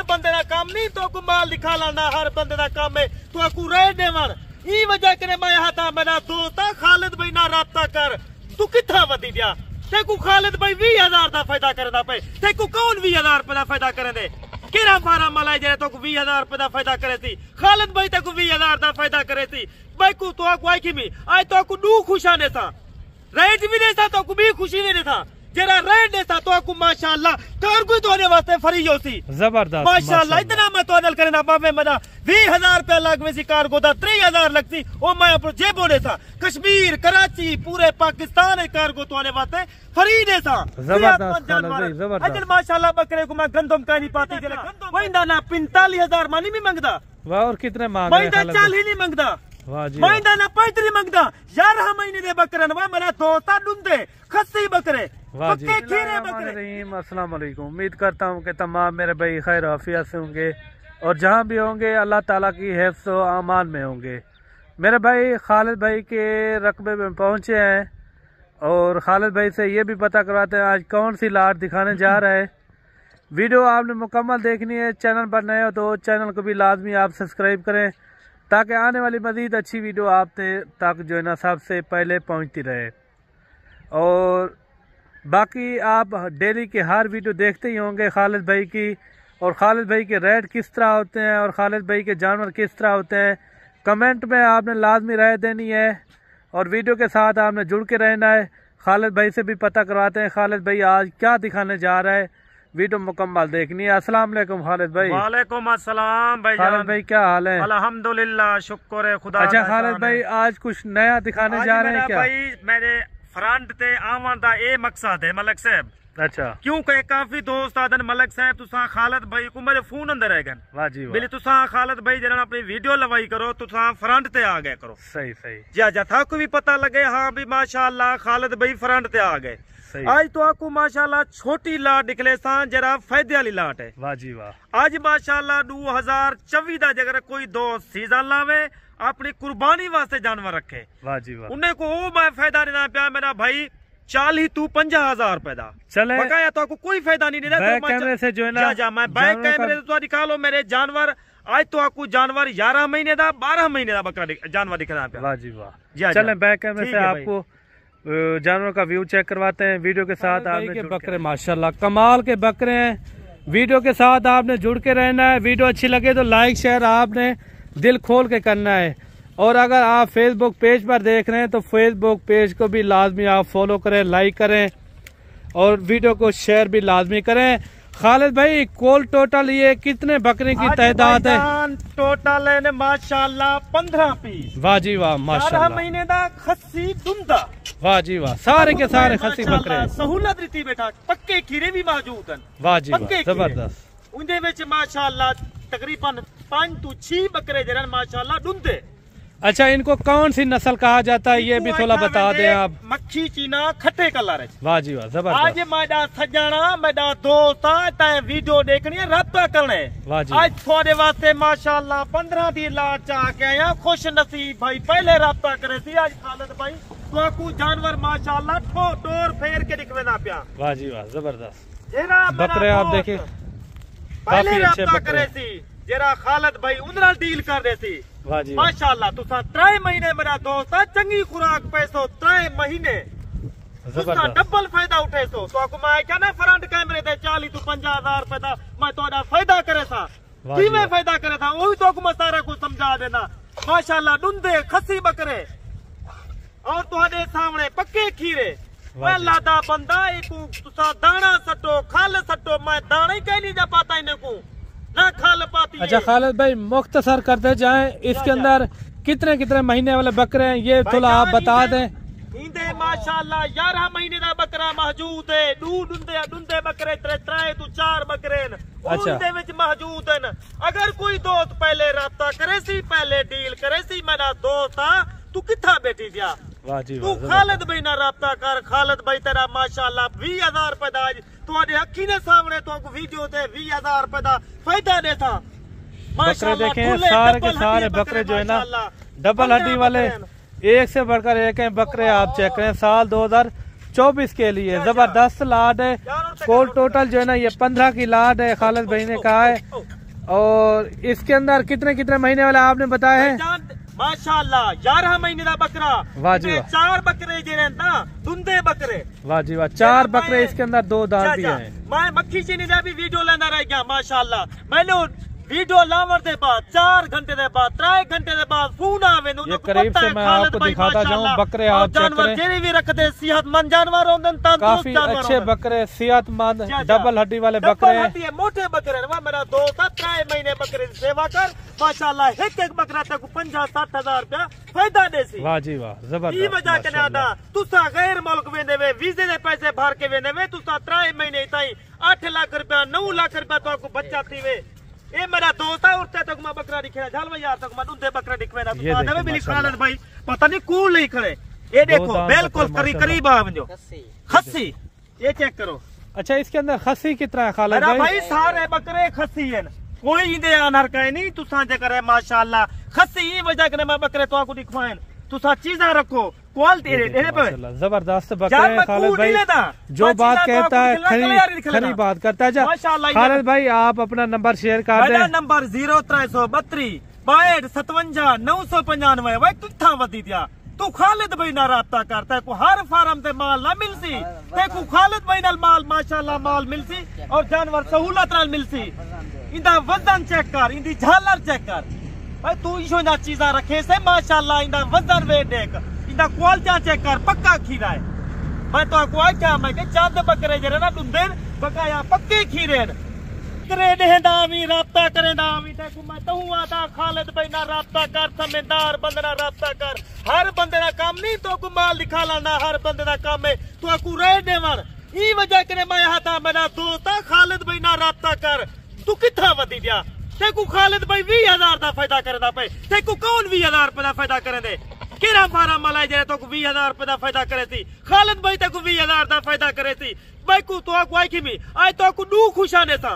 बंदे का काम नहीं तो को माल दिखा लाना, हर बंदे का काम है तो aku रेट देवन। ई वजह करे मैं यहाँ था मेरा दोस्त खालिद भाई ना राब्ता कर, तू कितना वधी दिया तेकू खालिद भाई 20,000 का फायदा करना पे, तेकू कौन 20,000 रुपए का फायदा करे दे? केरा फारा मलाई जे तो 20,000 रुपए का फायदा करे थी, खालिद भाई तेकू 20,000 का फायदा करे थी। भाई को तो aku आई की आज तो aku दू खुशा ने था, रेट भी नहीं था तो aku भी खुशी नहीं था, जरा रेट नहीं था तो aku माशाल्लाह कार्गो तोने वास्ते फ्री होती जबरदस्त माशाल्लाह। इतना मैं तो अदल करना पावे मना 20,000 रुपया लग वैसी कार्गो दा 3,000 लगती ओ मैं अपने जेबों ने था, कश्मीर कराची पूरे पाकिस्तान है कार्गो तोने वास्ते फ्री ने था। जबरदस्त माशाल्लाह बकरे को मैं गंदम का नहीं पाती वही ना 45,000 मानी भी मंगदा, वाह और कितने मांग रहे हैं? 40 नहीं मंगदा, वाह जी महीना ना 35 मंगदा, 11 महीने दे बकरन वा मेरा दोस्ता डूंदे खस्सी बकरे वाह जी। अस्सलाम वालेकुम, उम्मीद करता हूँ कि तमाम मेरे भाई खैर आफियत से होंगे और जहाँ भी होंगे अल्लाह ताला की हिफ्ज़ व अमान में होंगे। मेरे भाई खालिद भाई के रकबे में पहुँचे हैं और खालिद भाई से ये भी पता करवाते हैं आज कौन सी लाट दिखाने जा रहा है। वीडियो आपने मुकम्मल देखनी है, चैनल पर नए हो तो चैनल को भी लाजमी आप सब्सक्राइब करें ताकि आने वाली मज़ीद अच्छी वीडियो आप तक जो है ना सबसे पहले पहुंचती रहे। और बाकी आप डेली के हर वीडियो देखते ही होंगे खालिद भाई की, और खालिद भाई के रेट किस तरह होते हैं और खालिद भाई के जानवर किस तरह होते हैं। कमेंट में आपने लाजमी राय देनी है और वीडियो के साथ आपने जुड़ के रहना है। खालिद भाई से भी पता करवाते हैं खालिद भाई आज क्या दिखाने जा रहा है, वीडियो मुकम्मल देखनी है। अस्सलाम वालेकुम खालिद भाई। वालेकुम अस्सलाम भाई। खालिद भाई क्या हाल है? अल्हम्दुलिल्लाह शुक्र है खुदा। अच्छा खालिद भाई आज कुछ नया दिखाने जा रहे हैं क्या? भाई मेरे फ्रंट ते आवन दा ए मकसद है मलक साहब। अच्छा क्योंकि काफी दोस्त आदन मलक साहब तुसा खालिद भाई को मेरे फोन अंदर है गन वाह जी बिल्ली तुसा खालिद भाई जरा अपनी वीडियो लवाई करो तुसा फ्रंट ते आ गए करो। सही सही जा था को भी पता लगे हाँ भी माशाल्लाह खालिद भाई फ्रंट ते आ गए। आज तो आपको माशाल्लाह छोटी लाट निकले सा जरा फायदे वाली लाट है। वाह जी वाह। आज माशाल्लाह 2024 दा जगह कोई दोस्त सीजन लावे अपनी कुर्बानी वास्ते जानवर रखे, वाह जी वाह, उन्हें को मैं फायदा नहीं पाया मेरा भाई 40 to 50,000 रुपए दा चले बकाया तो आपको कोई फायदा नहीं देना। बैक कैमरे से जो है ना जा मैं बैक कैमरे से दिखा लो मेरे जानवर। आज तो आपको जानवर 11 महीने दा 12 महीने दा बकरा जानवर दिखना पाया। वाह जी वाह। चले बैक कैमरे से आपको जानवर का व्यू चेक करवाते हैं वीडियो के साथ। आपने बकरे माशाल्लाह कमाल के बकरे हैं, वीडियो के साथ आपने जुड़ के रहना है। वीडियो अच्छी लगे तो लाइक शेयर आपने दिल खोल के करना है, और अगर आप फेसबुक पेज पर देख रहे हैं तो फेसबुक पेज को भी लाजमी आप फॉलो करें, लाइक करें और वीडियो को शेयर भी लाजमी करें। खालिद भाई कोल टोटल ये कितने बकरे की तादाद है? टोटल है माशाल्लाह 15 पीस। वाह जी वाह माशाल्लाह। 4 महीने दा खस्सी दुंदा। वाह जी वाह, सारे के सारे खस्सी बकरे सहूलत रीति बेटा पक्के खीरे भी मौजूद हैं। वाह जी वाह जबरदस्त। उनदे विच माशाल्लाह तकरीबन 5 to 6 बकरे जरन माशाल्लाह दुंदे। अच्छा इनको कौन सी नस्ल कहा जाता है ये भी थोड़ा बता दें आप? मक्खी चीना खट्टे कलर है। वाह जी वाह जबरदस्त। आज मेरा सजना मेरा दोस्त है वीडियो देखनी है रब्ता करने। वाह जी आज थोड़े वास्ते माशाल्लाह 15 दी लाट चा के आया खुश नसीब भाई पहले रब्ता करे थी आज खालिद भाई तो आपको जानवर माशाल्लाह टोर फेर के निकले ना पिया। वाह जी वाह जबरदस्त बकरे आप देखिए काफी अच्छे बकरे थी जरा खालिद भाई उनरा डील कर रहे थी। वाह जी माशाल्लाह तुसा 3 महीने मेरा दोस्त चंगी खुराक पैसो 3 महीने तुसा डबल फायदा उठे सो तो आपको मैं क्या ना फ्रंट कैमरे ते 40 to 50,000 रुपए दा मैं तोड़ा फायदा करे था कि मैं फायदा करे था वही तो मैं सारा कुछ समझा देना। माशाल्लाह दुंदे खस्सी बकरे और तुम्हारे सामने पक्के खीरे मैं लादा बंदा तुसा दाना सटो खाल सटो मैं दाना ही कह नहीं जा पाता इन्हें को ना खाल पाती। अच्छा खालिद भाई मुख्तसर करते जाएं इसके अंदर कितने कितने महीने वाले बकरे हैं ये थोड़ा आप बता दें। इंदे माशाल्लाह 11 महीने का बकरा मौजूद है। दुंदे बकरे 3 to 4 बकरे उनदे विच मौजूद हैं। अगर कोई दोस्त पहले राब्ता करे सी पहले डील करे सी मेरा दोस्त तू किथा बैठी जा तू खालिद भाई ना राब्ता कर। खालिद भाई तेरा माशाल्लाह 20,000 रुपए दा तुम्हारे अखी ने सामने तो वीडियो ते 20,000 रुपए दा फायदा दे था। बकरे देखें सारे के सारे बकरे जो है ना डबल हड्डी वाले एक से बढ़कर एक हैं बकरे आप चेक करें। साल 24 के लिए जबरदस्त लाट है। कोल टोटल जो है ना ये 15 की लाट है, खालिद भाई ने कहा है। और इसके अंदर कितने कितने महीने वाला आपने बताया है? माशाल्लाह 11 महीने का बकरा। वाह जी वाह। 4 बकरे जे ना दुंदे बकरे। वाह जी वाह। 4 बकरे इसके अंदर 2 दांत भी हैं। मैं मक्खी चीनी का भी वीडियो लेना रह गया माशाल्लाह। मैंने वीडियो लावर के बाद 4 घंटे के बाद 3 घंटे के बाद फोन आवे। ये करीब से मैं आपको दिखाता जाऊं बकरे। आप जानवर जेरी भी रखते सेहतमंद जानवर होंगे, काफी अच्छे बकरे, सेहतमंद डबल हड्डी वाले बकरे, मोटे बकरे। मेरा दोस्त 3 महीने बकरे की सेवा कर माशाल्लाह। एक बकरा तक 50-60 हजार रुपया फायदा देसी। वाह जी वाह जबरदस्त। ई वजह के ना तुसा गैर मुल्क वेंदे वे वीजे दे पैसे भर के वेंदे वे तुसा 3 महीने ताई 8 लाख रुपया 9 लाख रुपया तो आपको बच्चा थी वे। ए मेरा दोस्त है उठते तक मैं बकरा दिखे झाल में यार तक मैं उनते बकरा दिखवे ना तो आदमी भी खालिद भाई पता नहीं कूल नहीं खड़े। ये देखो बिल्कुल करीब आ जो खस्सी ये चेक करो। अच्छा इसके अंदर खस्सी कितना है खालिद भाई? सारे बकरे खस्सी है, कोई इंदे अनहर का नहीं। तुसा जे करे माशाल्लाह खस्सी ई वजह के मैं बकरे तो आपको दिखवाएं। तुसा चीजा रखो क्वालिटी जबरदस्त बकरे खालिद भाई। जो बात कहता है खरी बात करता है। खालिद भाई आप अपना नंबर शेयर कर दें। नंबर 0332 62 57 995। भाई किथा वधी दिया तू खालिद भाई ना राब्ता करता है को हर फार्म से माल ना मिलसी ते को खालिद भाई नाल माल माशाल्लाह माल मिलसी और जानवर सहूलत नाल मिलसी। इंदा वजन चेक कर, इंदी झालर चेक कर भाई। तू इशो ना चीजा रखे से माशाल्लाह। इंदा वजन वे देख, इंदा क्वालिटी चेक कर, पक्का खीरा है। मैं तो आपको क्या मैं के चांद बकरे जरे ना दुंदे बकाया पक्के खीरे करे देंदावी राब्ता करेंदावी ते को मैं तहु आदा खालिद भाई ना राब्ता कर, समझदार बंदे ना राब्ता कर। हर बंदे ना काम नहीं तो को माल दिखा लाना, हर बंदे ना काम है तो को रह देवन। ई वजह करे मैं हाथा मेरा दोस्त खालिद भाई ना राब्ता कर। तू किथा वधी दिया ते को खालिद भाई 20,000 दा फायदा करदा पे ते को कौन 20,000 रुपए दा फायदा करेंदे? केरा फार्म मलाई जे तो को 20,000 रुपए दा फायदा करे थी खालिद भाई ते को 20,000 दा फायदा करे थी। भाई को तो को आई की मी आई तो को दू खुशा ने था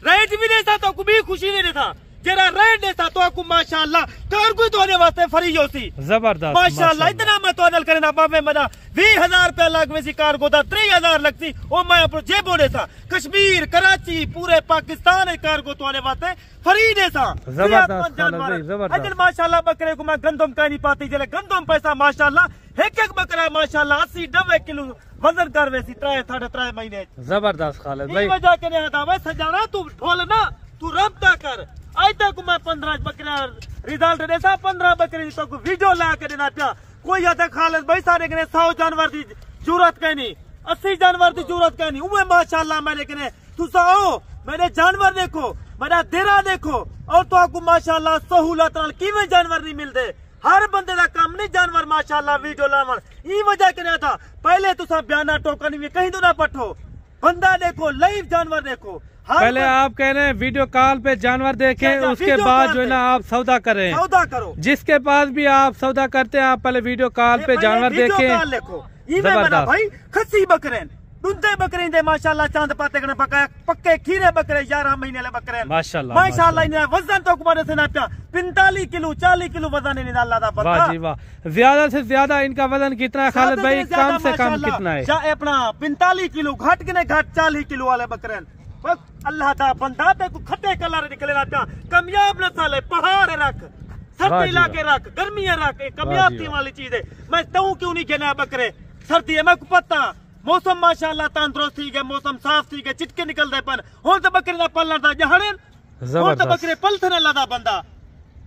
रेट भी नहीं था तो को भी खुशी नहीं था। जरा रेट नहीं था तो को माशाल्लाह कार्गो तोने वास्ते फ्री होती जबरदस्त माशाल्लाह। इतना मैं तो करना बाबे मेरा 20,000 रुपया लग वैसी कार्गो दा 3,000 लगती ओ मैं अपने जेबो ने था। कश्मीर कराची पूरे पाकिस्तान है कार्गो तोने वास्ते फ्री दे था। जबरदस्त माशाल्लाह बकरे को मैं गंदम कह नहीं पाती जले गंदम पैसा माशाल्लाह एक बकरा माशाल्लाह 80-90 किलो वजन कर वैसी 3-3.5 महीने। जबरदस्त खालिद भाई वजह के नहीं सजाना तू ढोल ना तू रब्ता कर। आज तक मैं 15 बकरा रिजल्ट देता 15 बकरे तो वीडियो ला के देना पिया। कोई आता खालिद भाई सारे के 100 जानवर की जरूरत कहनी 80 जानवर की जरूरत कहनी उमे माशाल्लाह मैंने कहने तू आओ मेरे जानवर देखो मेरा देरा देखो और तो आपको माशाल्लाह सहूलत नाल किवें जानवर नहीं मिलते। हर बंदे का काम नहीं जानवर माशाल्लाह वीडियो लावन। ई वजह के था पहले तुसा बयाना टोकन भी कहीं तो ना पठो बंदा देखो लाइव जानवर देखो। पहले आप कह रहे हैं वीडियो कॉल पे जानवर देखें उसके बाद जो है ना आप सौदा करें। सौदा करो जिसके पास भी आप सौदा करते हैं आप पहले वीडियो कॉल पे जानवर देखें। जबरदस्त भाई खस्सी बकरे दुंदे बकरे दे माशाल्लाह चांद पाते कने पकाया पक्के खीरे बकरे 11 महीने ले बकरे माशाल्लाह माशाल्लाह। वजन तो कुमार से ना पिया 45 किलो 40 किलो वजन है अल्लाह दा बंदा। वाह जी वाह। ज्यादा से ज्यादा इनका वजन कितना है खालिद भाई? कम से कम कितना है? अपना 45 किलो घट के घट 40 किलो वाले बकरे अल्लाह दा बंदा ते को खट्टे कलर निकले ना कामयाब नस्ल है। पहाड़ रख सर्दी इलाके रख गर्मी रख कामयाबी वाली चीज है। मैं तू क्यों नहीं कहना बकरे सर्दी है मैं को पता मौसम माशाल्लाह तंदुरुस्त थी गए मौसम साफ थी गए चिटके निकलते पन हुन तो बकरे दा पलना दा जहड़े हुन तो बकरे पलथने लदा बंदा।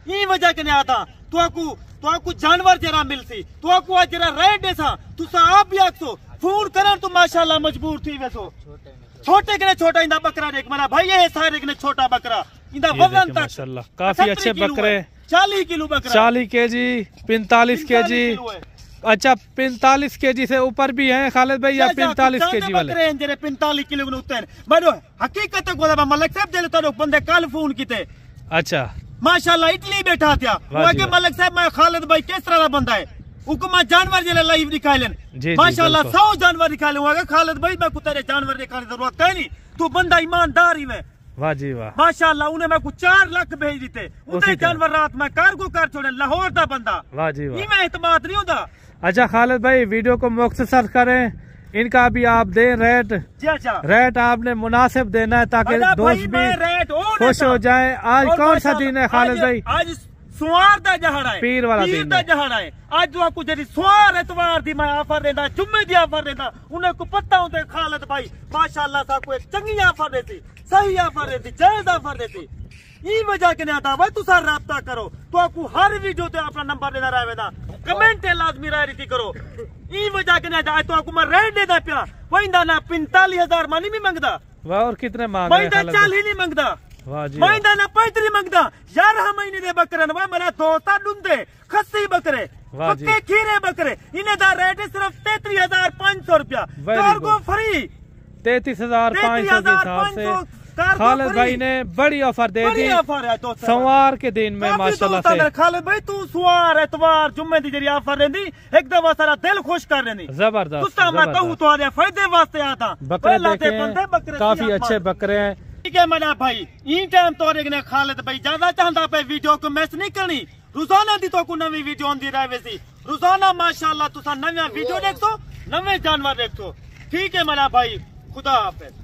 ई वजह के आता तो जानवर जरा मिलसी तो आज जरा रेट देसा तुसा आप भी आखो फोन करन तो माशाल्लाह मजबूर थी वैसो छोटे के छोटा इंदा बकरा देख मेरा भाई ये सारे के छोटा बकरा इंदा वजन तक माशाल्लाह काफी अच्छे बकरे 40 किलो बकरा 40 केजी 45 केजी। अच्छा 45 केजी से ऊपर भी हैं खालिद भाई या 45 केजी वाले? 45 किलो मैं हकीकत मलिक साहब जले तो बंदे कल फोन किते। अच्छा माशाल्लाह इटली बैठा था मलिक साहब मैं खालिद भाई किस तरह का बंदा है हुक्मा जानवर जले लाइव निकाले माशाल्लाह 100 जानवर निकाले खालिद भाई मैं तेरे जानवर निकालने की जरूरत है नहीं तू बंदा ईमानदार ही में। वाह जी वाह माशाल्लाह उन्हें मैं 4 लाख भेज दिते उन्हें जानवर रात में कार्गो कर छोड़े लाहौर दा बंदा। वाह जी वाह मैं एतमाद नहीं होता। अच्छा खालिद भाई वीडियो को मुख्तसर करें इनका भी आप दें रेट। रेट आपने मुनासिब देना है ताकि दोस्त भी खुश हो जाए। आज कौन सा दिन है खालिद भाई? आज सुवार दा जहाड़ा है, पीर वाला दिन दा जहाड़ा है। आज जो आपको जरी सुवार एतवार दी मैं ऑफर देना, जुम्मे दी ऑफर देना, उन्हें को पता होता है खालिद भाई माशाअल्लाह सा को एक चंगी ऑफर देती, सही ऑफर देती, जायज ऑफर देती। ई वजह के आता भाई तुसा राब्ता करो तो आपको हर वीडियो ते अपना नंबर देना रहेगा, कमेंट लाजमी राय रीति करो। ई वजह के आता तो आपको मैं रेट देना पिया वही ना 45,000 मानी भी मंगदा और कितने मांग रहे हैं? 40 नहीं मंगदा, महीना ना 35 मंगदा। 11 महीने दे बकरे ना मेरा दोस्ता डूंदे खस्सी बकरे पक्के खीरे बकरे इन्हें दा रेट सिर्फ 33,500 रुपया कार्गो फ्री। 33,500 के हिसाब से खालिद भाई ने बड़ी ऑफर दे दी सवार के दिन में माशाल्लाह से। खालिद भाई तू सवार एतवार जुम्मे दी जरी ऑफर देंदी एक दफा सारा दिल खुश कर देंदी। जबरदस्त मैं कहूँ तो आदे फायदे वास्ते आता बकरे देखे काफी अच्छे बकरे हैं। ठीक है मना भाई ई टाइम तो ने खालिद भाई ज्यादा चाहता पे वीडियो को मिस नहीं करनी। रोजाना दी तो को नवी वीडियो आंदी रहे सी रोजाना माशाल्लाह तुसा नया वीडियो देखो नवे जानवर देखो। ठीक है मना भाई खुदा हाफिज।